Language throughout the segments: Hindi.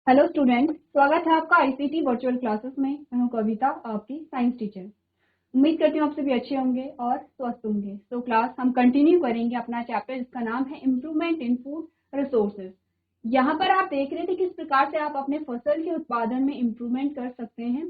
हेलो स्टूडेंट, स्वागत है आपका आईसीटी वर्चुअल क्लासेस में। मैं हूं कविता, आपकी साइंस टीचर। उम्मीद करती हूँ आप सभी अच्छे होंगे और स्वस्थ होंगे। तो क्लास हम कंटिन्यू करेंगे अपना चैप्टर जिसका नाम है इम्प्रूवमेंट इन फूड रिसोर्सेज। यहाँ पर आप देख रहे थे किस प्रकार से आप अपने फसल के उत्पादन में इम्प्रूवमेंट कर सकते हैं।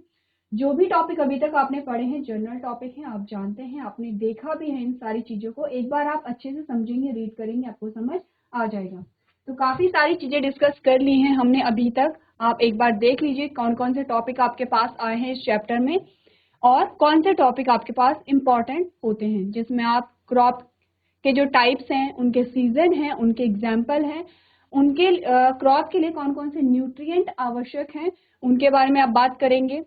जो भी टॉपिक अभी तक आपने पढ़े हैं जनरल टॉपिक हैं, आप जानते हैं, आपने देखा भी है इन सारी चीजों को। एक बार आप अच्छे से समझेंगे, रीड करेंगे, आपको समझ आ जाएगा। तो काफी सारी चीजें डिस्कस कर ली हैं हमने अभी तक। आप एक बार देख लीजिए कौन कौन से टॉपिक आपके पास आए हैं इस चैप्टर में और कौन से टॉपिक आपके पास इंपॉर्टेंट होते हैं, जिसमें आप क्रॉप के जो टाइप्स हैं, उनके सीजन हैं, उनके एग्जाम्पल हैं, उनके क्रॉप के लिए कौन कौन से न्यूट्रिएंट आवश्यक हैं, उनके बारे में आप बात करेंगे।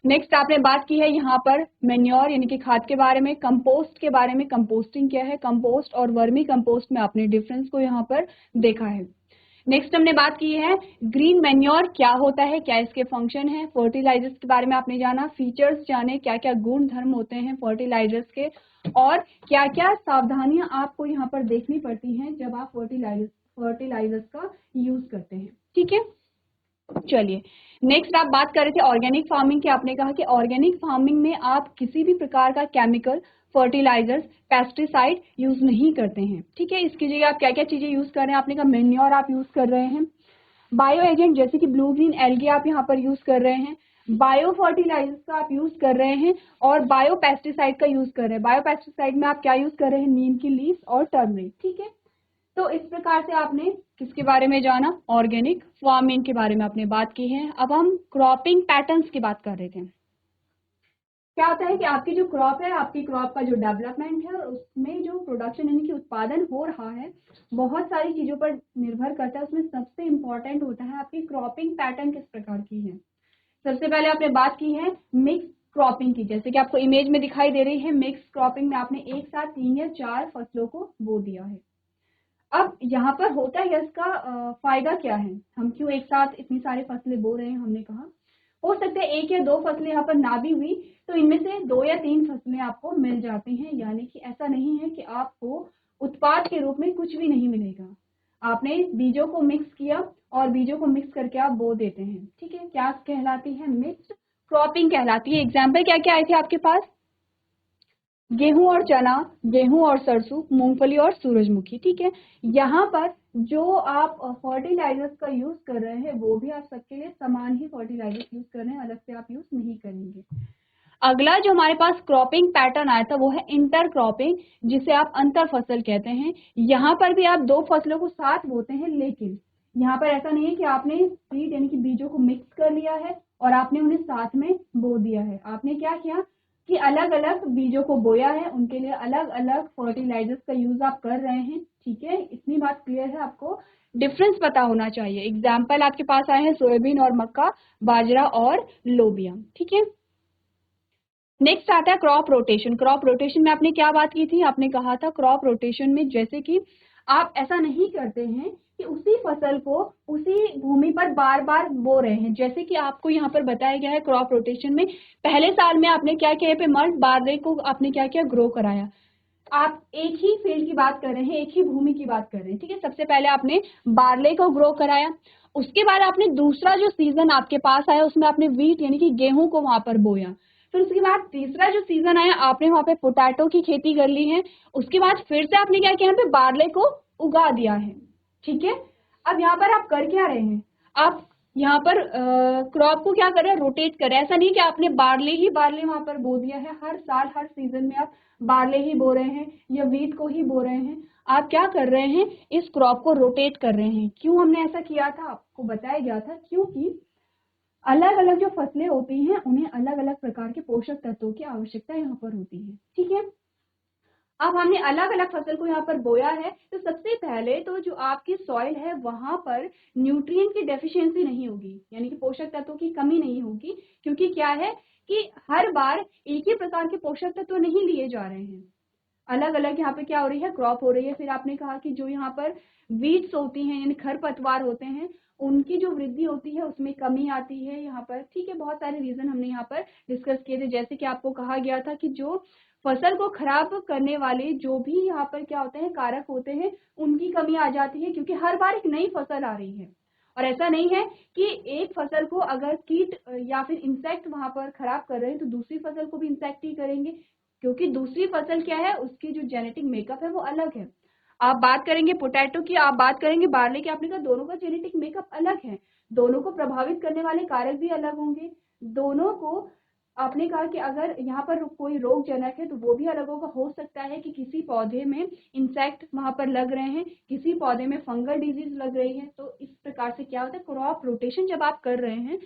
नेक्स्ट आपने बात की है यहाँ पर मेन्योर यानी कि खाद के बारे में, कंपोस्ट के बारे में, कंपोस्टिंग क्या है, कंपोस्ट और वर्मी कंपोस्ट में आपने डिफरेंस को यहाँ पर देखा है। नेक्स्ट हमने बात की है ग्रीन मेन्योर क्या होता है, क्या इसके फंक्शन है। फर्टिलाइजर्स के बारे में आपने जाना, फीचर्स जाने, क्या क्या गुण धर्म होते हैं फर्टिलाइजर्स के और क्या क्या सावधानियां आपको यहाँ पर देखनी पड़ती हैं जब आप फर्टिलाइजर्स का यूज करते हैं। ठीक है, चलिए नेक्स्ट आप बात कर रहे थे ऑर्गेनिक फार्मिंग की। आपने कहा कि ऑर्गेनिक फार्मिंग में आप किसी भी प्रकार का केमिकल, फर्टिलाइजर्स, पेस्टिसाइड यूज नहीं करते हैं। ठीक है, इसकी जगह आप क्या क्या चीजें यूज कर रहे हैं। आपने कहा मेन्योर आप यूज कर रहे हैं, बायो एजेंट जैसे कि ब्लू ग्रीन एल्गी आप यहाँ पर यूज कर रहे हैं, बायो फर्टिलाइजर्स का आप यूज कर रहे हैं और बायो पेस्टिसाइड का यूज कर रहे हैं। बायो पेस्टिसाइड में आप क्या यूज कर रहे हैं, नीम की लीव्स और टर्मरिक। ठीक है, तो इस प्रकार से आपने किसके बारे में जाना, ऑर्गेनिक फार्मिंग के बारे में आपने बात की है। अब हम क्रॉपिंग पैटर्न्स की बात कर रहे थे। क्या होता है कि आपकी जो क्रॉप है, आपकी क्रॉप का जो डेवलपमेंट है, उसमें जो प्रोडक्शन यानी कि उत्पादन हो रहा है, बहुत सारी चीजों पर निर्भर करता है। उसमें सबसे इंपॉर्टेंट होता है आपकी क्रॉपिंग पैटर्न किस प्रकार की है। सबसे पहले आपने बात की है मिक्स क्रॉपिंग की, जैसे कि आपको इमेज में दिखाई दे रही है। मिक्स क्रॉपिंग में आपने एक साथ 3 या 4 फसलों को बो दिया है। अब यहाँ पर होता है इसका फायदा क्या है, हम क्यों एक साथ इतनी सारी फसलें बो रहे हैं। हमने कहा हो सकता है 1 या 2 फसलें यहाँ पर ना भी हुई तो इनमें से 2 या 3 फसलें आपको मिल जाती हैं, यानी कि ऐसा नहीं है कि आपको उत्पाद के रूप में कुछ भी नहीं मिलेगा। आपने बीजों को मिक्स किया और बीजों को मिक्स करके आप बो देते हैं। ठीक है, क्या कहलाती है, मिक्स्ड क्रॉपिंग कहलाती है। एग्जाम्पल क्या क्या आए थे आपके पास, गेहूं और चना, गेहूं और सरसों, मूंगफली और सूरजमुखी। ठीक है, यहाँ पर जो आप फर्टिलाइजर्स का यूज कर रहे हैं वो भी आप सबके लिए समान ही फर्टिलाइजर्स यूज कर रहे हैं, अलग से आप यूज नहीं करेंगे। अगला जो हमारे पास क्रॉपिंग पैटर्न आया था वो है इंटर क्रॉपिंग, जिसे आप अंतर फसल कहते हैं। यहाँ पर भी आप 2 फसलों को साथ बोते हैं, लेकिन यहाँ पर ऐसा नहीं है कि आपने सीड यानी कि बीजों को मिक्स कर लिया है और आपने उन्हें साथ में बो दिया है। आपने क्या किया कि अलग अलग बीजों को बोया है, उनके लिए अलग अलग फर्टिलाइजर्स का यूज आप कर रहे हैं। ठीक है, इतनी बात क्लियर है, आपको डिफरेंस पता होना चाहिए। एग्जाम्पल आपके पास आए हैं सोयाबीन और मक्का, बाजरा और लोबिया। ठीक है, नेक्स्ट आता है क्रॉप रोटेशन। क्रॉप रोटेशन में आपने क्या बात की थी, आपने कहा था क्रॉप रोटेशन में जैसे कि आप ऐसा नहीं करते हैं कि उसी फसल को उसी भूमि पर बार बार बो रहे हैं। जैसे कि आपको यहाँ पर बताया गया है क्रॉप रोटेशन में पहले साल में आपने क्या किया, पे मल्ट बारले को आपने क्या किया, ग्रो कराया। आप एक ही फील्ड की बात कर रहे हैं, एक ही भूमि की बात कर रहे हैं। ठीक है, सबसे पहले आपने बारले को ग्रो कराया, उसके बाद आपने दूसरा जो सीजन आपके पास आया उसमें आपने वीट यानी कि गेहूं को वहां पर बोया। फिर उसके बाद तीसरा जो सीजन आया आपने वहां पे पोटैटो की खेती कर ली है। उसके बाद फिर से आपने क्या किया, यहाँ पे बारले को उगा दिया है। ठीक है, अब यहाँ पर आप कर क्या रहे हैं, आप यहाँ पर क्रॉप को क्या कर रहे हैं, रोटेट कर रहे हैं। ऐसा नहीं कि आपने बारले ही बारले वहां पर बो दिया है, हर साल हर सीजन में आप बारले ही बो रहे हैं या वीट को ही बो रहे हैं। आप क्या कर रहे हैं, इस क्रॉप को रोटेट कर रहे हैं। क्यों हमने ऐसा किया था, आपको बताया गया था, क्योंकि अलग अलग जो फसलें होती हैं उन्हें अलग अलग प्रकार के पोषक तत्वों की आवश्यकता यहाँ पर होती है। ठीक है, अब हमने अलग अलग फसल को यहाँ पर बोया है, तो सबसे पहले तो जो आपकी सॉइल है वहां पर न्यूट्रिएंट की डेफिशिएंसी नहीं होगी, यानी कि पोषक तत्वों की कमी नहीं होगी। क्योंकि क्या है कि हर बार एक ही प्रकार के पोषक तत्व नहीं लिए जा रहे हैं, अलग अलग यहाँ पे क्या हो रही है, क्रॉप हो रही है। फिर आपने कहा कि जो यहाँ पर वीड्स होती हैं यानी खरपतवार होते हैं, उनकी जो वृद्धि होती है उसमें कमी आती है यहाँ पर। ठीक है, बहुत सारे रीजन हमने यहाँ पर डिस्कस किए थे। जैसे कि आपको कहा गया था कि जो फसल को खराब करने वाले जो भी यहाँ पर क्या होते हैं कारक होते हैं, उनकी कमी आ जाती है, क्योंकि हर बार एक नई फसल आ रही है। और ऐसा नहीं है कि एक फसल को अगर कीट या फिर इंसेक्ट वहां पर खराब कर रहे हैं तो दूसरी फसल को भी इंसेक्ट ही करेंगे, क्योंकि दूसरी फसल क्या है, उसकी जो जेनेटिक मेकअप है वो अलग है। आप बात करेंगे पोटैटो की, आप बात करेंगे बार्ले की, आपने कहा दोनों का जेनेटिक मेकअप अलग है, दोनों को प्रभावित करने वाले कारक भी अलग होंगे, दोनों को आपने कहा कि अगर यहाँ पर कोई रोगजनक है तो वो भी अलग होगा। हो सकता है कि किसी पौधे में इंसेक्ट वहां पर लग रहे हैं, किसी पौधे में फंगल डिजीज लग रही है। तो इस प्रकार से क्या होता है, क्रॉप रोटेशन जब आप कर रहे हैं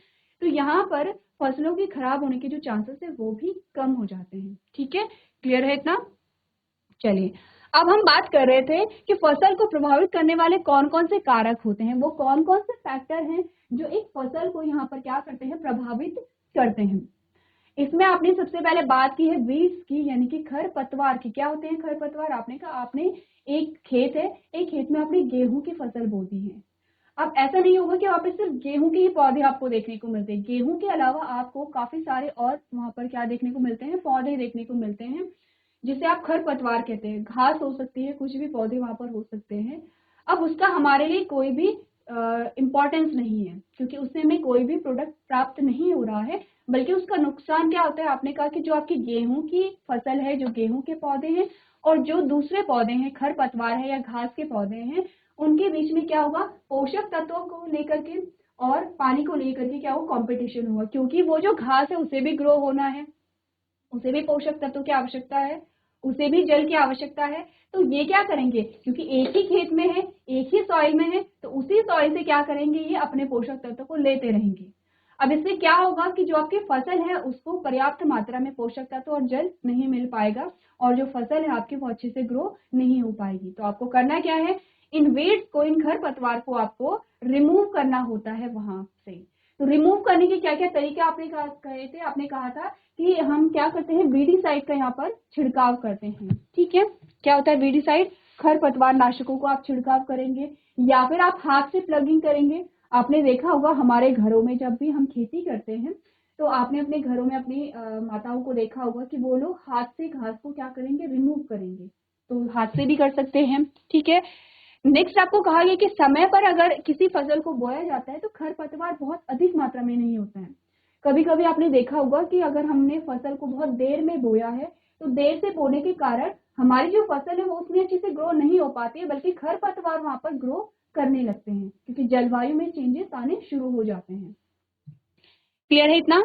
तो यहाँ पर फसलों की खराब होने के जो चांसेस है वो भी कम हो जाते हैं। ठीक है, क्लियर है इतना? चलिए, अब हम बात कर रहे थे कि फसल को प्रभावित करने वाले कौन कौन से कारक होते हैं, वो कौन कौन से फैक्टर हैं जो एक फसल को यहाँ पर क्या करते हैं, प्रभावित करते हैं। इसमें आपने सबसे पहले बात की है वीड्स की, यानी कि खरपतवार की। क्या होते हैं खरपतवार? आपने कहा आपने एक खेत है, एक खेत में आपने गेहूं की फसल बो दी है। अब ऐसा नहीं होगा कि वहां पे सिर्फ गेहूं के ही पौधे आपको देखने को मिलते हैं, गेहूं के अलावा आपको काफी सारे और वहां पर क्या देखने को मिलते हैं, पौधे देखने को मिलते हैं, जिसे आप खरपतवार कहते हैं। घास हो सकती है, कुछ भी पौधे वहां पर हो सकते हैं। अब उसका हमारे लिए कोई भी इम्पोर्टेंस नहीं है, क्योंकि उससे हमें कोई भी प्रोडक्ट प्राप्त नहीं हो रहा है, बल्कि उसका नुकसान क्या होता है, आपने कहा कि जो आपकी गेहूं की फसल है, जो गेहूं के पौधे हैं और जो दूसरे पौधे हैं, खरपतवार है या घास के पौधे हैं, उनके बीच में क्या होगा, पोषक तत्वों को लेकर के और पानी को लेकर के क्या हो, कंपटीशन होगा, क्योंकि वो जो घास है उसे भी ग्रो होना है, उसे भी पोषक तत्वों की आवश्यकता है, उसे भी जल की आवश्यकता है। तो ये क्या करेंगे, क्योंकि एक ही खेत में है, एक ही सॉइल में है, तो उसी सॉइल से क्या करेंगे, ये अपने पोषक तत्वों को लेते रहेंगे। अब इससे क्या होगा कि जो आपकी फसल है उसको पर्याप्त मात्रा में पोषक तत्व और जल नहीं मिल पाएगा, और जो फसल है आपकी वो अच्छे से ग्रो नहीं हो पाएगी। तो आपको करना क्या है, इन वेड्स को, इन खरपतवार को आपको रिमूव करना होता है वहां से। तो रिमूव करने के क्या क्या तरीके आपने कहे थे, आपने कहा था कि हम क्या करते हैं, वीडीसाइड का यहाँ पर छिड़काव करते हैं। ठीक है, क्या होता है वीडीसाइड? खरपतवार नाशकों को आप छिड़काव करेंगे, या फिर आप हाथ से प्लगिंग करेंगे। आपने देखा होगा हमारे घरों में जब भी हम खेती करते हैं तो आपने अपने घरों में अपनी माताओं को देखा होगा कि वो लोग हाथ से घास को क्या करेंगे, रिमूव करेंगे। तो हाथ से भी कर सकते हैं। ठीक है, नेक्स्ट आपको कहा गया कि समय पर अगर किसी फसल को बोया जाता है तो खरपतवार बहुत अधिक मात्रा में नहीं होता है। कभी कभी आपने देखा होगा कि अगर हमने फसल को बहुत देर में बोया है तो देर से बोने के कारण हमारी जो फसल है वो उतनी अच्छे से ग्रो नहीं हो पाती है, बल्कि खरपतवार वहां पर ग्रो करने लगते हैं, क्योंकि जलवायु में चेंजेस आने शुरू हो जाते हैं। क्लियर है इतना?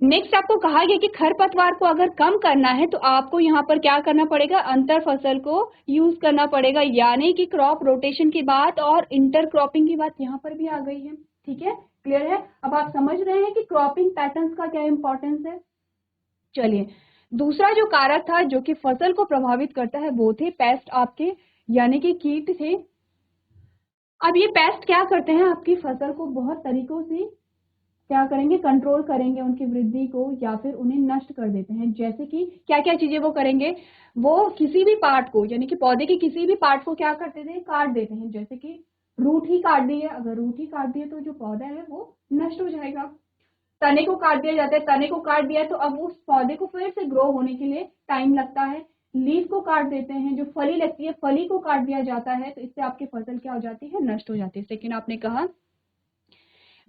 नेक्स्ट आपको कहा गया कि खरपतवार को अगर कम करना है तो आपको यहाँ पर क्या करना पड़ेगा, अंतर फसल को यूज करना पड़ेगा, यानी कि क्रॉप रोटेशन की बात और इंटर क्रॉपिंग की बात यहाँ पर भी आ गई है। ठीक है, क्लियर है? अब आप समझ रहे हैं कि क्रॉपिंग पैटर्न्स का क्या इंपॉर्टेंस है। चलिए, दूसरा जो कारक था जो कि फसल को प्रभावित करता है वो थे पेस्ट आपके, यानी कि कीट थे। अब ये पेस्ट क्या करते हैं, आपकी फसल को बहुत तरीकों से क्या करेंगे, कंट्रोल करेंगे उनकी वृद्धि को, या फिर उन्हें नष्ट कर देते हैं। जैसे कि क्या क्या चीजें वो करेंगे, वो किसी भी पार्ट को, यानी कि पौधे के किसी भी पार्ट को क्या करते थे, काट देते हैं। जैसे कि रूट ही काट दी है, अगर रूट ही काट दिए तो जो पौधा है वो नष्ट हो जाएगा। तने को काट दिया जाता है, तने को काट दिया तो अब उस पौधे को फिर से ग्रो होने के लिए टाइम लगता है। लीफ को काट देते हैं, जो फली लगती है फली को काट दिया जाता है, तो इससे आपकी फसल क्या हो जाती है, नष्ट हो जाती है। लेकिन आपने कहा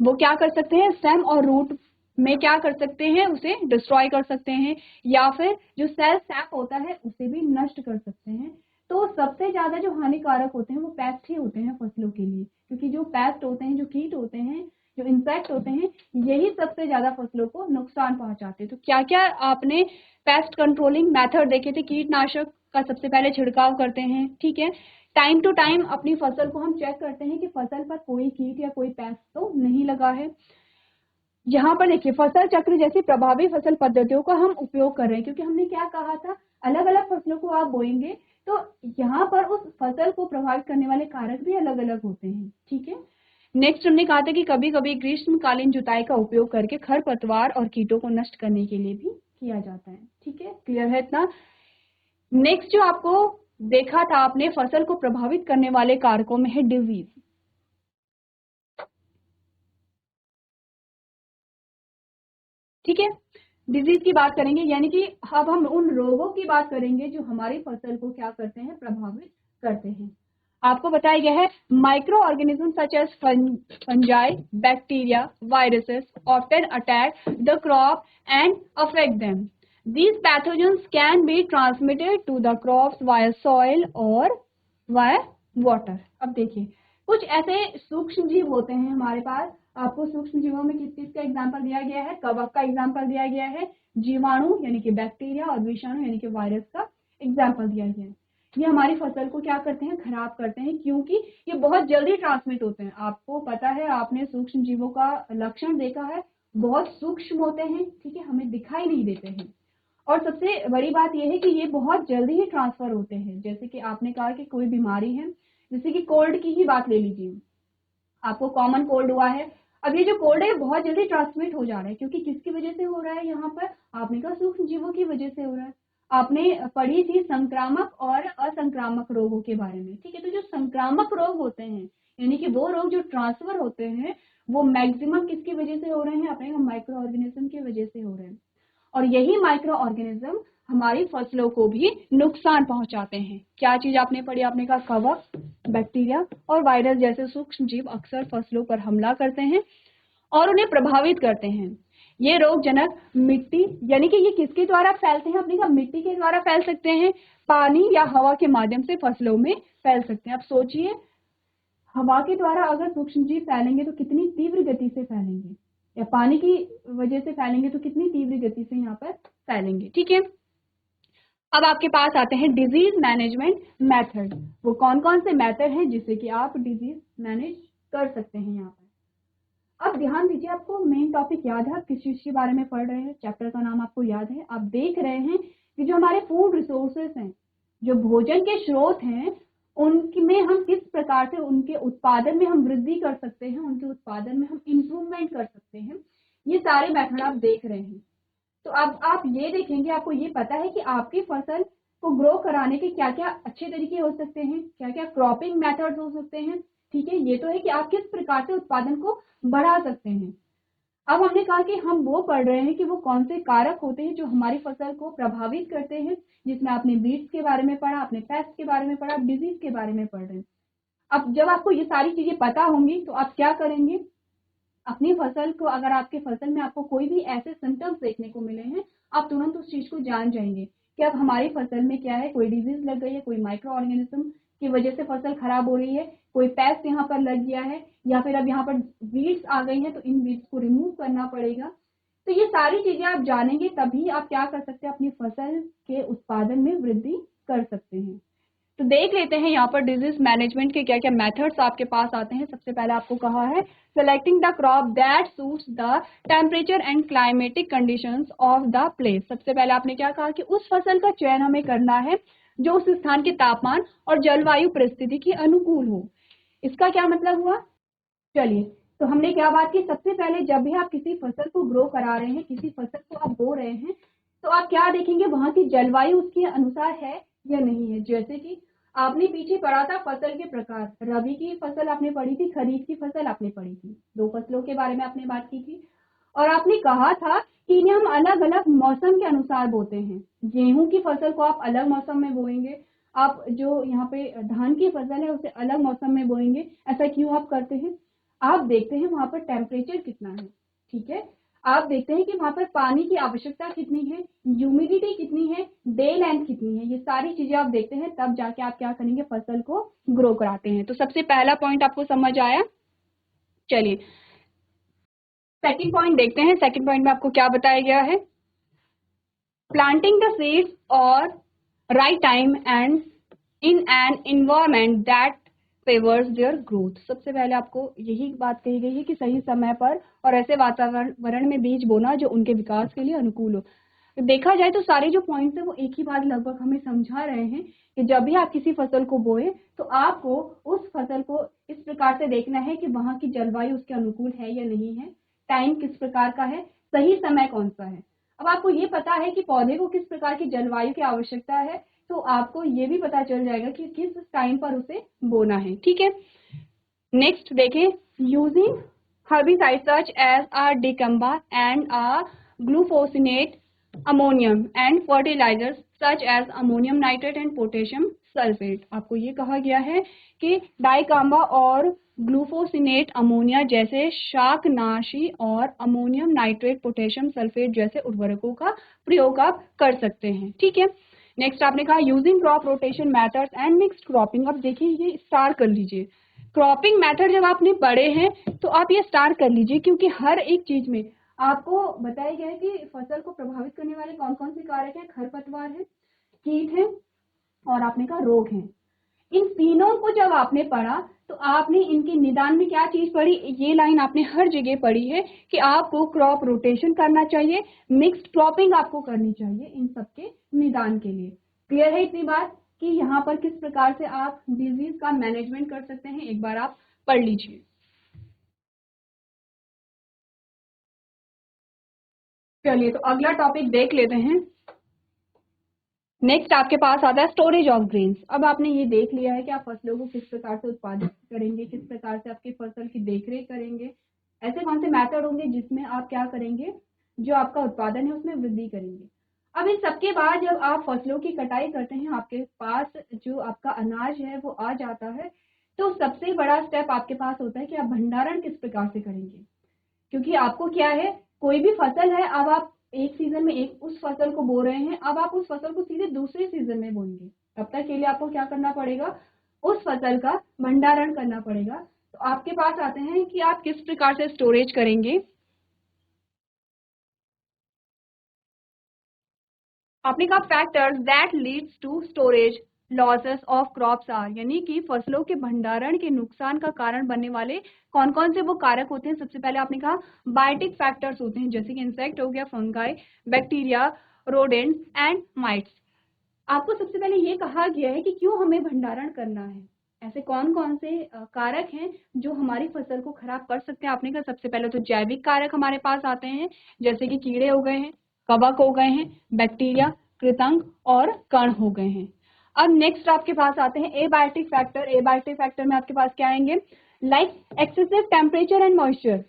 वो क्या कर सकते हैं, स्टेम और रूट में क्या कर सकते हैं, उसे डिस्ट्रॉय कर सकते हैं, या फिर जो सेल सैप होता है उसे भी नष्ट कर सकते हैं। तो सबसे ज्यादा जो हानिकारक होते हैं वो पेस्ट ही होते हैं फसलों के लिए, क्योंकि जो पेस्ट होते हैं, जो कीट होते हैं, जो इंसेक्ट होते हैं, यही सबसे ज्यादा फसलों को नुकसान पहुंचाते हैं। तो क्या क्या आपने पेस्ट कंट्रोलिंग मेथड देखे थे, कीटनाशक का सबसे पहले छिड़काव करते हैं। ठीक है, टाइम टू टाइम अपनी फसल को हम चेक करते हैं कि फसल पर कोई कीट या कोई पेस्ट तो नहीं लगा है। यहाँ पर देखिए, फसल चक्र जैसी प्रभावी फसल पद्धतियों का हम उपयोग कर रहे हैं, क्योंकि हमने क्या कहा था, अलग अलग फसलों को आप बोएंगे तो यहाँ पर उस फसल को प्रभावित करने वाले कारक भी अलग अलग होते हैं। ठीक है, नेक्स्ट हमने कहा था कि कभी कभी ग्रीष्मकालीन जुताई का उपयोग करके खरपतवार और कीटों को नष्ट करने के लिए भी किया जाता है। ठीक है, क्लियर है इतना? नेक्स्ट जो आपको देखा था आपने फसल को प्रभावित करने वाले कारकों में है डिजीज। ठीक है, डिजीज की बात करेंगे, यानी कि अब हम उन रोगों की बात करेंगे जो हमारी फसल को क्या करते हैं, प्रभावित करते हैं। आपको बताया गया है micro organism such as fungi, bacteria, viruses often attack the crop and affect them. These pathogens can be transmitted to the crops via soil or via water। अब देखिए कुछ ऐसे सूक्ष्म जीव होते हैं हमारे पास। आपको सूक्ष्म जीवों में किस चीज का एग्जाम्पल दिया गया है, कवक का एग्जाम्पल दिया गया है, जीवाणु यानी कि बैक्टीरिया और विषाणु यानी कि वायरस का एग्जाम्पल दिया गया है। ये हमारी फसल को क्या करते हैं, खराब करते हैं, क्योंकि ये बहुत जल्दी ट्रांसमिट होते हैं। आपको पता है, आपने सूक्ष्म जीवों का लक्षण देखा है, बहुत सूक्ष्म होते हैं, ठीक है, हमें दिखाई नहीं देते हैं। और सबसे बड़ी बात यह है कि ये बहुत जल्दी ही ट्रांसफर होते हैं। जैसे कि आपने कहा कि कोई बीमारी है, जैसे कि कोल्ड की ही बात ले लीजिए, आपको कॉमन कोल्ड हुआ है, अब ये जो कोल्ड है बहुत जल्दी ट्रांसमिट हो जा रहा है, क्योंकि किसकी वजह से हो रहा है, यहाँ पर आपने कहा सूक्ष्म जीवों की वजह से हो रहा है। आपने पढ़ी थी संक्रामक और असंक्रामक रोगों के बारे में, ठीक है। तो जो संक्रामक रोग होते हैं, यानी कि वो रोग जो ट्रांसफर होते हैं, वो मैक्सिमम किसकी वजह से हो रहे हैं, अपने माइक्रो ऑर्गेनिज्म की वजह से हो रहे हैं। और यही माइक्रो ऑर्गेनिज्म हमारी फसलों को भी नुकसान पहुंचाते हैं। क्या चीज आपने पढ़ी, आपने कहा कवक, बैक्टीरिया और वायरस जैसे सूक्ष्म जीव अक्सर फसलों पर हमला करते हैं और उन्हें प्रभावित करते हैं। ये रोगजनक मिट्टी, यानी कि ये किसके द्वारा फैलते हैं, अपने कहा मिट्टी के द्वारा फैल सकते हैं, पानी या हवा के माध्यम से फसलों में फैल सकते हैं। अब सोचिए, हवा के द्वारा अगर सूक्ष्म जीव फैलेंगे तो कितनी तीव्र गति से फैलेंगे, या पानी की वजह से फैलेंगे तो कितनी तीव्र गति से यहाँ पर फैलेंगे, ठीक है। अब आपके पास आते हैं डिजीज मैनेजमेंट मेथड। वो कौन कौन से मेथड हैं जिससे कि आप डिजीज मैनेज कर सकते हैं यहाँ पर। अब ध्यान दीजिए, आपको मेन टॉपिक याद है, आप किस चीज के बारे में पढ़ रहे हैं, चैप्टर का नाम आपको याद है। आप देख रहे हैं कि जो हमारे फूड रिसोर्सेस हैं, जो भोजन के स्रोत हैं, उनमें हम किस प्रकार से उनके उत्पादन में हम वृद्धि कर सकते हैं, उनके उत्पादन में हम इम्प्रूवमेंट कर सकते हैं, ये सारे मेथड आप देख रहे हैं। तो अब आप ये देखेंगे, आपको ये पता है कि आपकी फसल को ग्रो कराने के क्या क्या अच्छे तरीके हो सकते हैं, क्या क्या क्रॉपिंग मेथड्स हो सकते हैं, ठीक है। ये तो है कि आप किस प्रकार से उत्पादन को बढ़ा सकते हैं। अब हमने कहा कि हम वो पढ़ रहे हैं कि वो कौन से कारक होते हैं जो हमारी फसल को प्रभावित करते हैं, जिसमें आपने वीड्स के बारे में पढ़ा, आपने पेस्ट के बारे में पढ़ा, डिजीज के बारे में पढ़ रहे हैं। अब जब आपको ये सारी चीजें पता होंगी तो आप क्या करेंगे, अपनी फसल को, अगर आपके फसल में आपको कोई भी ऐसे सिम्टम्स देखने को मिले हैं, आप तुरंत उस चीज को जान जाएंगे कि अब हमारी फसल में क्या है, कोई डिजीज लग गई है, कोई माइक्रो ऑर्गेनिज्म की वजह से फसल खराब हो रही है, कोई पेस्ट यहाँ पर लग गया है, या फिर अब यहाँ पर वीड्स आ गई हैं, तो इन वीड्स को रिमूव करना पड़ेगा। तो ये सारी चीजें आप जानेंगे, तभी आप क्या कर सकते हैं, अपनी फसल के उत्पादन में वृद्धि कर सकते हैं। तो देख लेते हैं यहाँ पर डिजीज मैनेजमेंट के क्या क्या मेथड्स आपके पास आते हैं। सबसे पहले आपको कहा है selecting the crop that suits the temperature and climatic conditions of the place. सबसे पहले आपने क्या कहा कि उस फसल का चयन हमें करना है जो उस स्थान के तापमान और जलवायु परिस्थिति के अनुकूल हो। इसका क्या मतलब हुआ, चलिए, तो हमने क्या बात की, सबसे पहले जब भी आप किसी फसल को ग्रो करा रहे हैं, किसी फसल को आप बो रहे हैं, तो आप क्या देखेंगे, वहां की जलवायु उसके अनुसार है या नहीं है। जैसे कि आपने पीछे पढ़ा था फसल के प्रकार, रबी की फसल आपने पढ़ी थी, खरीफ की फसल आपने पढ़ी थी, दो फसलों के बारे में आपने बात की थी। और आपने कहा था कि इन्हें हम अलग अलग मौसम के अनुसार बोते हैं। गेहूं की फसल को आप अलग मौसम में बोएंगे, आप जो यहाँ पे धान की फसल है उसे अलग मौसम में बोएंगे। ऐसा क्यों आप करते हैं, आप देखते हैं वहां पर टेम्परेचर कितना है, ठीक है, आप देखते हैं कि वहां पर पानी की आवश्यकता कितनी है, ह्यूमिडिटी कितनी है, डे लेंथ कितनी है, ये सारी चीजें आप देखते हैं, तब जाके आप क्या करेंगे, फसल को ग्रो कराते हैं। तो सबसे पहला पॉइंट आपको समझ आया। चलिए सेकंड पॉइंट देखते हैं। सेकंड पॉइंट में आपको क्या बताया गया है, प्लांटिंग द सीड्स और right time and in an environment that favours their growth. सबसे पहले आपको यही बात कही गई है कि सही समय पर और ऐसे वातावरण में बीज बोना जो उनके विकास के लिए अनुकूल हो। तो देखा जाए तो सारे जो पॉइंट्स है वो एक ही बात लगभग हमें समझा रहे हैं कि जब भी आप किसी फसल को बोए तो आपको उस फसल को इस प्रकार से देखना है कि वहां की जलवायु उसके अनुकूल है या नहीं है, टाइम किस प्रकार का है, सही समय कौन सा है। अब आपको ये पता है कि पौधे को किस प्रकार की जलवायु की आवश्यकता है, तो आपको ये भी पता चल जाएगा कि किस टाइम पर उसे बोना है, ठीक है। नेक्स्ट देखें, using herbicides such as a dicamba and a glufosinate ammonium and fertilisers such as ammonium nitrate and potassium sulphate. आपको ये कहा गया है कि डाइकाम्बा और ग्लूफोसिनेट अमोनिया जैसे शाकनाशी और अमोनियम नाइट्रेट पोटेशियम सल्फेट जैसे उर्वरकों का प्रयोग आप कर सकते हैं। ठीक है, नेक्स्ट आपने कहा using crop rotation methods and mixed cropping. अब देखिए ये स्टार कर लीजिए, क्रॉपिंग मेथड जब आपने पढ़े हैं तो आप ये स्टार कर लीजिए, क्योंकि हर एक चीज में आपको बताया गया है कि फसल को प्रभावित करने वाले कौन कौन से कारक हैं। खरपतवार है, कीट है और आपने कहा रोग है। इन तीनों को जब आपने पढ़ा तो आपने इनके निदान में क्या चीज पढ़ी, ये लाइन आपने हर जगह पढ़ी है कि आपको क्रॉप रोटेशन करना चाहिए, मिक्स्ड क्रॉपिंग आपको करनी चाहिए इन सबके निदान के लिए। क्लियर है इतनी बात कि यहाँ पर किस प्रकार से आप डिजीज का मैनेजमेंट कर सकते हैं, एक बार आप पढ़ लीजिए। चलिए तो अगला टॉपिक देख लेते हैं। नेक्स्ट आपके पास आता है स्टोरेज ऑफ ग्रेन्स। अब आपने ये देख लिया है कि आप फसलों को किस प्रकार से उत्पादित करेंगे, किस प्रकार से आपकी फसल की देखरेख करेंगे, ऐसे कौन से मेथड होंगे जिसमें आप क्या करेंगे, जो आपका उत्पादन है उसमें वृद्धि करेंगे। अब इन सबके बाद जब आप फसलों की कटाई करते हैं, आपके पास जो आपका अनाज है वो आ जाता है, तो सबसे बड़ा स्टेप आपके पास होता है कि आप भंडारण किस प्रकार से करेंगे। क्योंकि आपको क्या है, कोई भी फसल है, अब आप एक सीजन में एक उस फसल को बो रहे हैं, अब आप उस फसल को सीधे दूसरे सीजन में बोएंगे, तब तक के लिए आपको क्या करना पड़ेगा, उस फसल का भंडारण करना पड़ेगा। तो आपके पास आते हैं कि आप किस प्रकार से स्टोरेज करेंगे। आपने कहा factors that leads to storage losses of crops are, यानी कि फसलों के भंडारण के नुकसान का कारण बनने वाले कौन कौन से वो कारक होते हैं। सबसे पहले आपने कहा बायोटिक फैक्टर्स होते हैं, जैसे कि इंसेक्ट हो गया, fungi, bacteria, rodents and mites. आपको सबसे पहले ये कहा गया है कि क्यों हमें भंडारण करना है, ऐसे कौन कौन से कारक हैं जो हमारी फसल को खराब कर सकते हैं। आपने कहा सबसे पहले तो जैविक कारक हमारे पास आते हैं, जैसे कि कीड़े हो गए हैं, कवक हो गए हैं, बैक्टीरिया, कृतंग और कण हो गए हैं। अब नेक्स्ट आपके पास आते हैं एबायोटिक फैक्टर। एबायोटिक फैक्टर में आपके पास क्या आएंगे, like excessive temperature and moisture.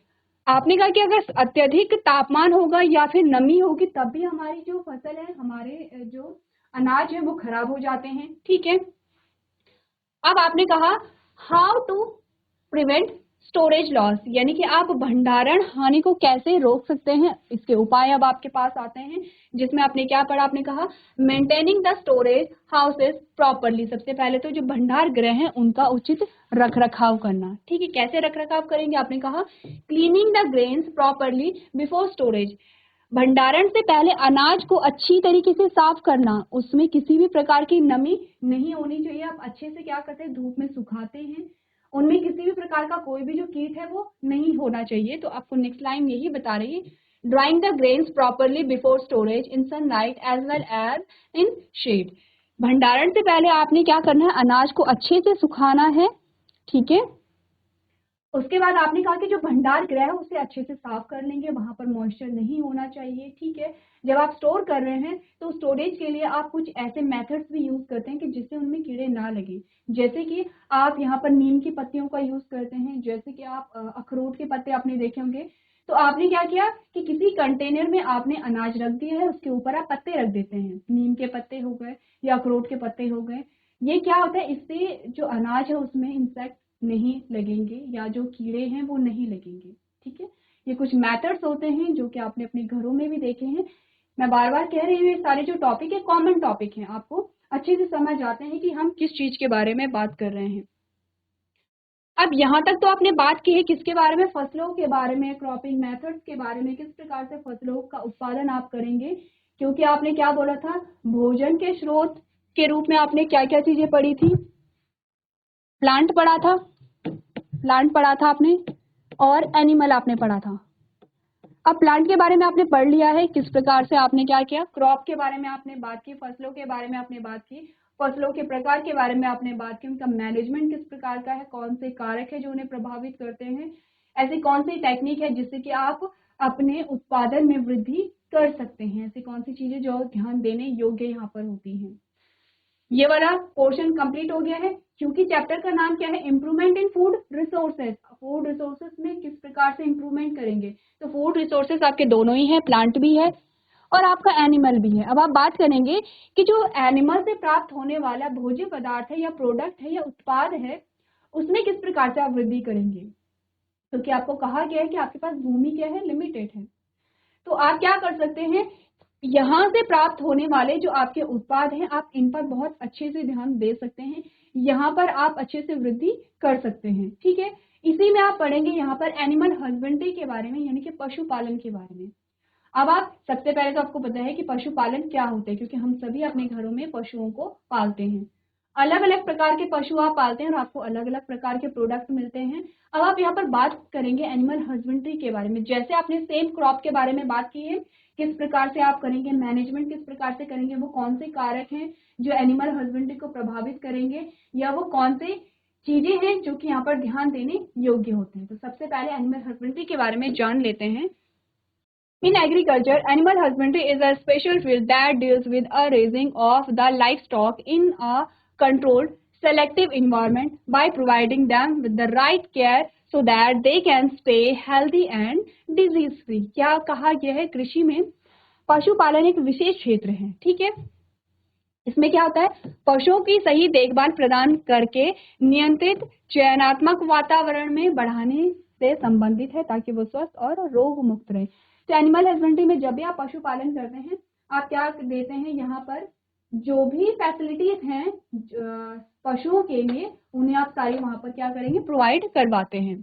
आपने कहा कि अगर अत्यधिक तापमान होगा या फिर नमी होगी तब भी हमारी जो फसल है, हमारे जो अनाज है वो खराब हो जाते हैं। ठीक है, अब आपने कहा how to prevent storage loss, यानी कि आप भंडारण हानि को कैसे रोक सकते हैं, इसके उपाय अब आपके पास आते हैं, जिसमें आपने क्या पढ़ा, आपने कहा maintaining the storage houses properly. सबसे पहले तो जो भंडार गृह हैं उनका उचित रख रखाव करना। ठीक है, कैसे रख रखाव करेंगे, आपने कहा cleaning the grains properly before storage. भंडारण से पहले अनाज को अच्छी तरीके से साफ करना, उसमें किसी भी प्रकार की नमी नहीं होनी चाहिए। आप अच्छे से क्या करते हैं, धूप में सुखाते हैं, उनमें किसी भी प्रकार का कोई भी जो कीट है वो नहीं होना चाहिए। तो आपको नेक्स्ट लाइन यही बता रही है, drying the grains properly before storage in sunlight as well as in shade. भंडारण से पहले आपने क्या करना है, अनाज को अच्छे से सुखाना है। ठीक है, उसके बाद आपने कहा कि जो भंडार गृह है उसे अच्छे से साफ कर लेंगे, वहां पर मॉइस्चर नहीं होना चाहिए। ठीक है, जब आप स्टोर कर रहे हैं तो स्टोरेज के लिए आप कुछ ऐसे मेथड्स भी यूज करते हैं कि जिससे उनमें कीड़े ना लगे, जैसे कि आप यहाँ पर नीम की पत्तियों का यूज करते हैं, जैसे कि आप अखरोट के पत्ते आपने देखे होंगे। तो आपने क्या किया कि किसी कंटेनर में आपने अनाज रख दिया है, उसके ऊपर आप पत्ते रख देते हैं, नीम के पत्ते हो गए या अखरोट के पत्ते हो गए। ये क्या होता है, इससे जो अनाज है उसमें इंसेक्ट नहीं लगेंगे या जो कीड़े हैं वो नहीं लगेंगे। ठीक है, ये कुछ मैथड्स होते हैं जो कि आपने अपने घरों में भी देखे हैं। मैं बार बार कह रही हूँ, ये सारे जो टॉपिक है कॉमन टॉपिक हैं, आपको अच्छे से समझ आते हैं कि हम किस चीज के बारे में बात कर रहे हैं। अब यहाँ तक तो आपने बात की है किसके बारे में, फसलों के बारे में, क्रॉपिंग मेथड्स के बारे में, किस प्रकार से फसलों का उत्पादन आप करेंगे। क्योंकि आपने क्या बोला था, भोजन के स्रोत के रूप में आपने क्या क्या चीजें पढ़ी थी, प्लांट पढ़ा था, प्लांट पढ़ा था आपने, और एनिमल आपने पढ़ा था। अब प्लांट के बारे में आपने पढ़ लिया है, किस प्रकार से आपने क्या किया, क्रॉप के बारे में आपने बात की, फसलों के बारे में आपने बात की, फसलों के प्रकार के बारे में आपने बात की, उनका मैनेजमेंट किस प्रकार का है, कौन से कारक है जो उन्हें प्रभावित करते हैं, ऐसी कौन सी टेक्निक है जिससे कि आप अपने उत्पादन में वृद्धि कर सकते हैं, ऐसी कौन सी चीजें जो ध्यान देने योग्य यहाँ पर होती हैं। ये वाला पोर्शन कंप्लीट हो गया है, क्योंकि चैप्टर का नाम क्या है, improvement in food resources. Food resources में किस प्रकार से इम्प्रूवमेंट करेंगे, तो फूड रिसोर्सेज आपके दोनों ही है, प्लांट भी है और आपका एनिमल भी है। अब आप बात करेंगे कि जो एनिमल से प्राप्त होने वाला भोज्य पदार्थ है या प्रोडक्ट है या उत्पाद है, उसमें किस प्रकार से आप वृद्धि करेंगे। क्योंकि आपको कहा गया है कि आपके पास भूमि क्या है, लिमिटेड है, तो आप क्या कर सकते हैं, यहाँ से प्राप्त होने वाले जो आपके उत्पाद हैं, आप इन पर बहुत अच्छे से ध्यान दे सकते हैं, यहाँ पर आप अच्छे से वृद्धि कर सकते हैं। ठीक है, इसी में आप पढ़ेंगे यहाँ पर एनिमल हस्बेंड्री के बारे में, यानी कि पशुपालन के बारे में। अब आप सबसे पहले तो आपको पता है कि पशुपालन क्या होता है, क्योंकि हम सभी अपने घरों में पशुओं को पालते हैं। अलग अलग प्रकार के पशु आप पालते हैं और आपको अलग अलग प्रकार के प्रोडक्ट मिलते हैं। अब आप यहाँ पर बात करेंगे एनिमल हस्बेंड्री के बारे में। जैसे आपने सेम क्रॉप के बारे में बात की है, किस प्रकार से आप करेंगे, मैनेजमेंट किस प्रकार से करेंगे, वो कौन से कारक हैं जो एनिमल हस्बेंड्री को प्रभावित करेंगे, या वो कौन से चीजें हैं जो कि यहाँ पर ध्यान देने योग्य होते हैं। तो सबसे पहले एनिमल हस्बेंड्री के बारे में जान लेते हैं। In agriculture, animal husbandry is a special field that deals with a raising of the livestock in a controlled, selective environment by providing them with the right care so that they can stay healthy and disease free। क्या कहा गया है, कृषि में पशुपालन एक विशेष क्षेत्र है। ठीक है, इसमें क्या होता है, पशुओं की सही देखभाल प्रदान करके नियंत्रित चयनात्मक वातावरण में बढ़ाने से संबंधित है, ताकि वो स्वस्थ और रोग मुक्त रहे। तो एनिमल हस्बेंड्री में जब भी आप पशुपालन करते हैं, आप क्या देते हैं, यहाँ पर जो भी फैसिलिटीज हैं पशुओं के लिए, उन्हें आप सारी वहां पर क्या करेंगे, प्रोवाइड करवाते हैं।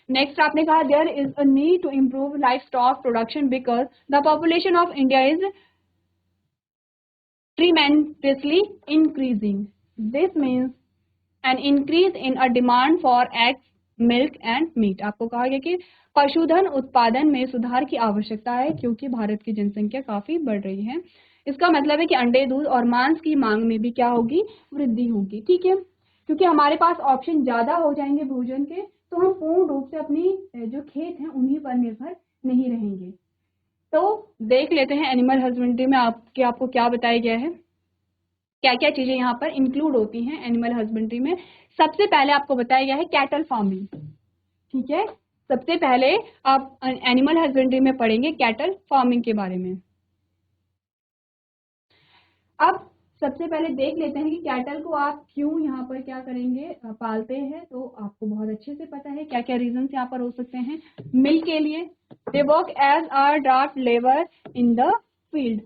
नेक्स्ट आपने कहा there is a need to improve livestock production because the population of India is tremendously increasing. This means an increase in a demand for eggs, milk and meat। आपको कहा गया कि पशुधन उत्पादन में सुधार की आवश्यकता है, क्योंकि भारत की जनसंख्या काफी बढ़ रही है। इसका मतलब है कि अंडे, दूध और मांस की मांग में भी क्या होगी, वृद्धि होगी। ठीक है, क्योंकि हमारे पास ऑप्शन ज्यादा हो जाएंगे भोजन के, तो हम पूर्ण रूप से अपनी जो खेत हैं उन्हीं पर निर्भर नहीं रहेंगे। तो देख लेते हैं एनिमल हस्बेंड्री में आपको क्या बताया गया है, क्या क्या चीजें यहाँ पर इंक्लूड होती हैं एनिमल हस्बेंड्री में। सबसे पहले आपको बताया गया है कैटल फार्मिंग। ठीक है, सबसे पहले आप एनिमल हस्बेंड्री में पढ़ेंगे कैटल फार्मिंग के बारे में। अब सबसे पहले देख लेते हैं कि कैटल को आप क्यों यहाँ पर क्या करेंगे, पालते हैं। तो आपको बहुत अच्छे से पता है क्या क्या रीजन यहाँ पर हो सकते हैं। मिल्क के लिए, they work as a draught labour in the field.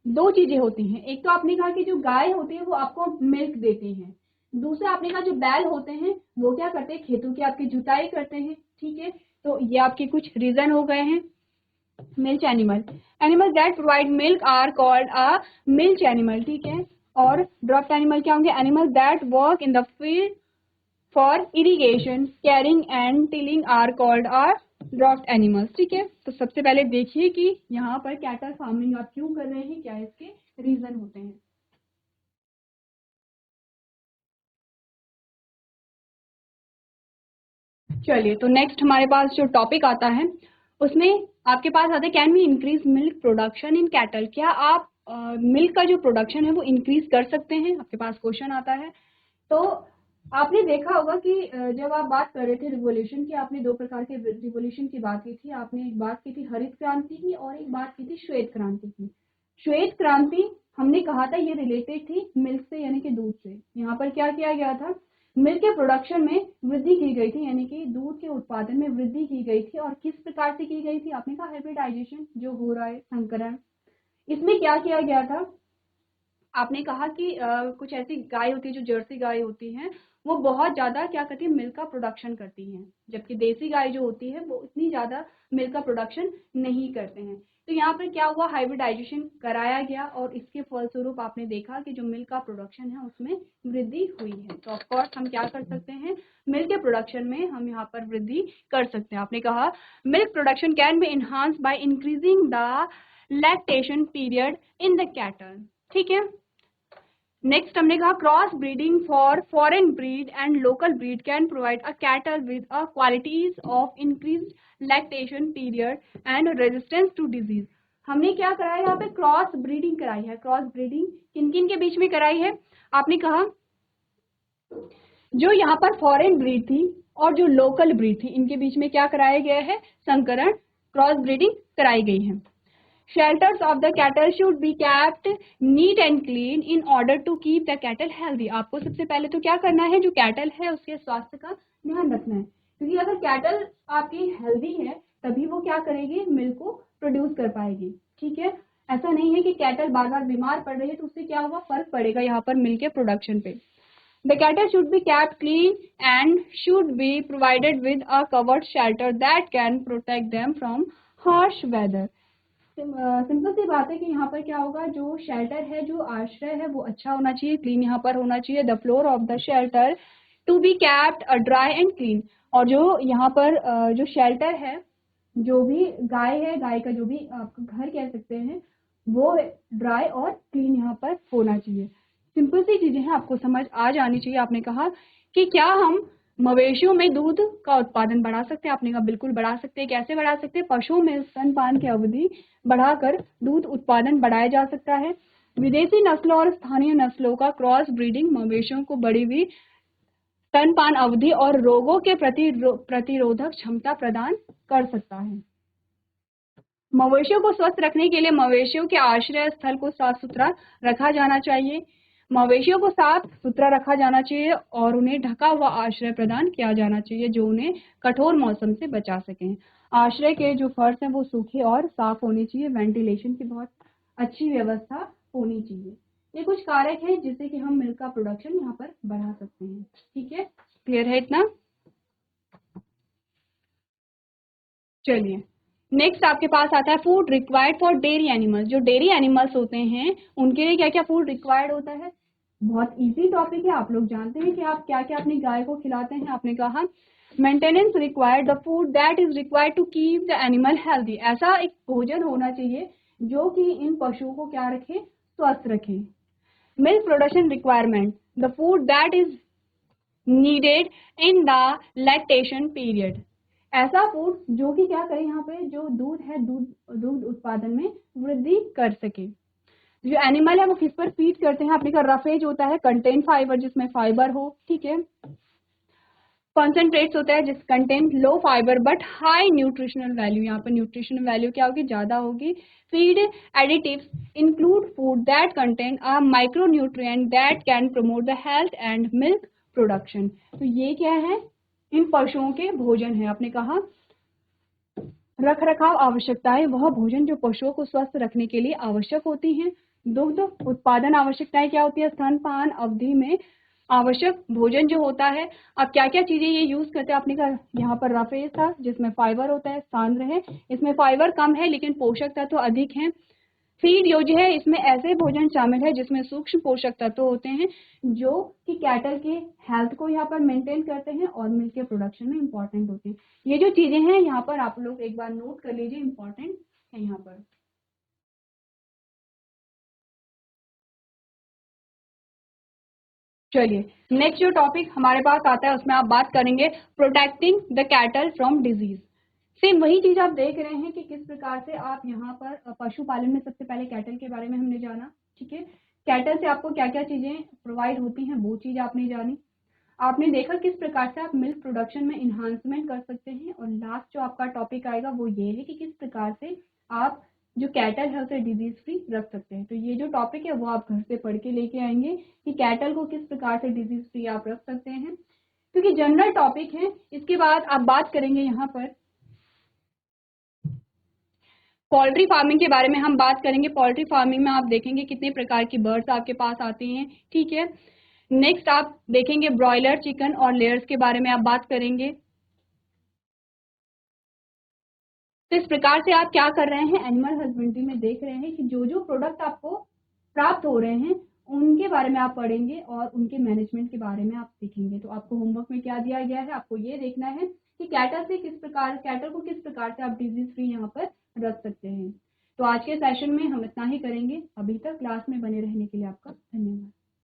दो चीजें होती हैं, एक तो आपने कहा कि जो गाय होती है वो आपको मिल्क देती है, दूसरा आपने कहा जो बैल होते हैं वो क्या करते हैं, खेतों की आपकी जुताई करते हैं। ठीक है, तो ये आपके कुछ रीजन हो गए हैं। Milk animal, animal that provide milk are called a milk animal. ठीक है, और ड्राफ्ट एनिमल क्या होंगे, animal that work in the field for irrigation, carrying and tilling are called are draught animals. ठीक है, तो सबसे पहले देखिए कि यहाँ पर कैटल फार्मिंग आप क्यों कर रहे हैं, क्या इसके रीजन होते हैं। चलिए, तो नेक्स्ट हमारे पास जो टॉपिक आता है उसमें आपके पास आता है can we increase milk production in cattle. क्या आप मिल्क का जो प्रोडक्शन है वो इंक्रीज कर सकते हैं, आपके पास क्वेश्चन आता है। तो आपने देखा होगा कि जब आप बात कर रहे थे रिवोल्यूशन की, आपने दो प्रकार के रिवोल्यूशन की बात की थी। आपने एक बात की थी हरित क्रांति की और एक बात की थी श्वेत क्रांति की। श्वेत क्रांति हमने कहा था ये रिलेटेड थी मिल्क से, यानी कि दूध से। यहाँ पर क्या किया गया था, मिल्क के प्रोडक्शन में वृद्धि की गई थी, यानी कि दूध के उत्पादन में वृद्धि की गई थी। और किस प्रकार से की गई थी, आपने कहा हाइब्रिडाइजेशन जो हो रहा है, संकरण। इसमें क्या किया गया था, आपने कहा कि कुछ ऐसी गाय होती है जो जर्सी गाय होती हैं, वो बहुत ज्यादा क्या करती है, मिल्क का प्रोडक्शन करती हैं, जबकि देसी गाय जो होती है वो इतनी ज्यादा मिल्क का प्रोडक्शन नहीं करते हैं। तो यहाँ पर क्या हुआ, हाइब्रिडाइजेशन कराया गया और इसके फलस्वरूप आपने देखा कि जो मिल्क का प्रोडक्शन है उसमें वृद्धि हुई है। तो ऑफकोर्स हम क्या कर सकते हैं, मिल्क के प्रोडक्शन में हम यहाँ पर वृद्धि कर सकते हैं। आपने कहा milk production can be enhance by increasing the lactation period in the cattle. ठीक है, नेक्स्ट हमने कहा cross breeding for foreign breed and local breed can provide a cattle with a qualities of increased lactation period and resistance to disease. हमने क्या कराया यहाँ पे, क्रॉस ब्रीडिंग कराई है। क्रॉस ब्रीडिंग किन किन के बीच में कराई है, आपने कहा जो यहाँ पर फॉरेन ब्रीड थी और जो लोकल ब्रीड थी, इनके बीच में क्या कराया गया है, संकरण, क्रॉस ब्रीडिंग कराई गई है। Shelters of the cattle should be kept neat and clean in order to keep the cattle healthy. आपको सबसे पहले तो क्या करना है, जो कैटल है उसके स्वास्थ्य का ध्यान रखना है, क्योंकि अगर कैटल आपकी हेल्दी है तभी वो क्या करेगी, मिल्क को प्रोड्यूस कर पाएगी। ठीक है, ऐसा नहीं है कि कैटल बार बार बीमार पड़ रही है तो उससे क्या होगा, फर्क पड़ेगा यहाँ पर मिल्क के प्रोडक्शन पे। The cattle should be kept clean and should be provided with a covered shelter that can protect them from harsh weather. Simple सी बात है कि यहाँ पर क्या होगा, जो शेल्टर है, जो आश्रय है वो अच्छा होना चाहिए, क्लीन यहाँ पर होना चाहिए। The floor of the shelter to be kept dry and clean. और जो यहाँ पर जो शेल्टर है, जो भी गाय है, गाय का जो भी आप घर कह सकते हैं, वो ड्राई और क्लीन यहाँ पर होना चाहिए। सिंपल सी चीजें हैं, आपको समझ आ जानी चाहिए। आपने कहा कि क्या हम मवेशियों में दूध का उत्पादन बढ़ा सकते हैं, आपने कहा बिल्कुल बढ़ा सकते हैं। कैसे बढ़ा सकते हैं, पशुओं में स्तनपान की अवधि बढ़ाकर दूध उत्पादन बढ़ाया जा सकता है। विदेशी नस्लों और स्थानीय नस्लों का क्रॉस ब्रीडिंग मवेशियों को बढ़ी हुई स्तनपान अवधि और रोगों के प्रतिरोधक क्षमता प्रदान कर सकता है। मवेशियों को स्वस्थ रखने के लिए मवेशियों के आश्रय स्थल को साफ सुथरा रखा जाना चाहिए। मवेशियों को साफ सुथरा रखा जाना चाहिए और उन्हें ढका हुआ आश्रय प्रदान किया जाना चाहिए जो उन्हें कठोर मौसम से बचा सकें। आश्रय के जो फर्श हैं वो सूखे और साफ होने चाहिए। वेंटिलेशन की बहुत अच्छी व्यवस्था होनी चाहिए। ये कुछ कारक हैं जिससे कि हम मिल्क का प्रोडक्शन यहाँ पर बढ़ा सकते हैं। ठीक है, क्लियर है इतना? चलिए नेक्स्ट आपके पास आता है food required for dairy animals. जो डेयरी एनिमल्स होते हैं उनके लिए क्या क्या फूड रिक्वायर्ड होता है। बहुत इजी टॉपिक है, आप लोग जानते हैं कि आप क्या क्या अपनी गाय को खिलाते हैं। आपने कहा maintenance required the food that is required to keep the animal healthy. ऐसा एक भोजन होना चाहिए जो कि इन पशुओं को क्या रखे, स्वस्थ रखे। Milk production requirement the food that is needed in the lactation period. ऐसा फूड जो कि क्या करे, यहाँ पे जो दूध है, दूध उत्पादन में वृद्धि कर सके। जो एनिमल है वो किस पर फीड करते हैं, आपने कहा रफेज होता है, कंटेन फाइबर जिसमें फाइबर हो। ठीक है, कॉन्सेंट्रेट्स होता है जिस contain low fibre but high nutritional value. यहाँ पर न्यूट्रिशनल वैल्यू क्या होगी, ज्यादा होगी। Feed additives include food that contain a micro nutrient that can promote the health and milk production. तो ये क्या है, इन पशुओं के भोजन है। आपने कहा रख रखाव आवश्यकताएं वह भोजन जो पशुओं को स्वस्थ रखने के लिए आवश्यक होती हैं। दुग्ध उत्पादन आवश्यकताएं क्या होती है, स्तनपान अवधि में आवश्यक भोजन जो होता है। अब क्या क्या चीजें ये यूज करते हैं, आपने कहा यहाँ पर रफेज था जिसमें फाइबर होता है, सांद्र है, इसमें फाइबर कम है लेकिन पोषक तत्व अधिक हैं। फीड योज है, इसमें ऐसे भोजन शामिल है जिसमें सूक्ष्म पोषक तत्व होते हैं जो कि कैटल के हेल्थ को यहाँ पर मेंटेन करते हैं और मिल्क के प्रोडक्शन में इंपॉर्टेंट होते हैं। ये जो चीजें हैं यहाँ पर आप लोग एक बार नोट कर लीजिए, इंपॉर्टेंट है यहाँ पर। चलिए नेक्स्ट जो टॉपिक हमारे पास आता है उसमें आप बात करेंगे protecting the cattle from disease. Same वही चीज आप देख रहे हैं कि किस प्रकार से आप यहाँ पर पशुपालन में सबसे पहले कैटल के बारे में हमने जाना। ठीक है, कैटल से आपको क्या क्या चीजें प्रोवाइड होती हैं वो चीज आपने जानी। आपने देखा किस प्रकार से आप मिल्क प्रोडक्शन में इन्हांसमेंट कर सकते हैं। और लास्ट जो आपका टॉपिक आएगा वो ये है कि किस प्रकार से आप जो कैटल है उसे डिजीज फ्री रख सकते हैं। तो ये जो टॉपिक है वो आप घर से पढ़ के लेके आएंगे कि कैटल को किस प्रकार से डिजीज फ्री आप रख सकते हैं, क्योंकि जनरल टॉपिक है। इसके बाद आप बात करेंगे यहाँ पर पोल्ट्री फार्मिंग के बारे में हम बात करेंगे। पोल्ट्री फार्मिंग में आप देखेंगे कितने प्रकार की बर्ड्स आपके पास आती हैं। ठीक है, नेक्स्ट आप देखेंगे ब्रॉयलर चिकन और लेयर्स के बारे में आप बात करेंगे। तो इस प्रकार से आप क्या कर रहे हैं, एनिमल हस्बेंड्री में देख रहे हैं कि जो जो प्रोडक्ट आपको प्राप्त हो रहे हैं उनके बारे में आप पढ़ेंगे और उनके मैनेजमेंट के बारे में आप सीखेंगे। तो आपको होमवर्क में क्या दिया गया है, आपको ये देखना है कि कैटल को किस प्रकार से आप डिजीज फ्री यहाँ पर रख सकते हैं। तो आज के सेशन में हम इतना ही करेंगे। अभी तक क्लास में बने रहने के लिए आपका धन्यवाद।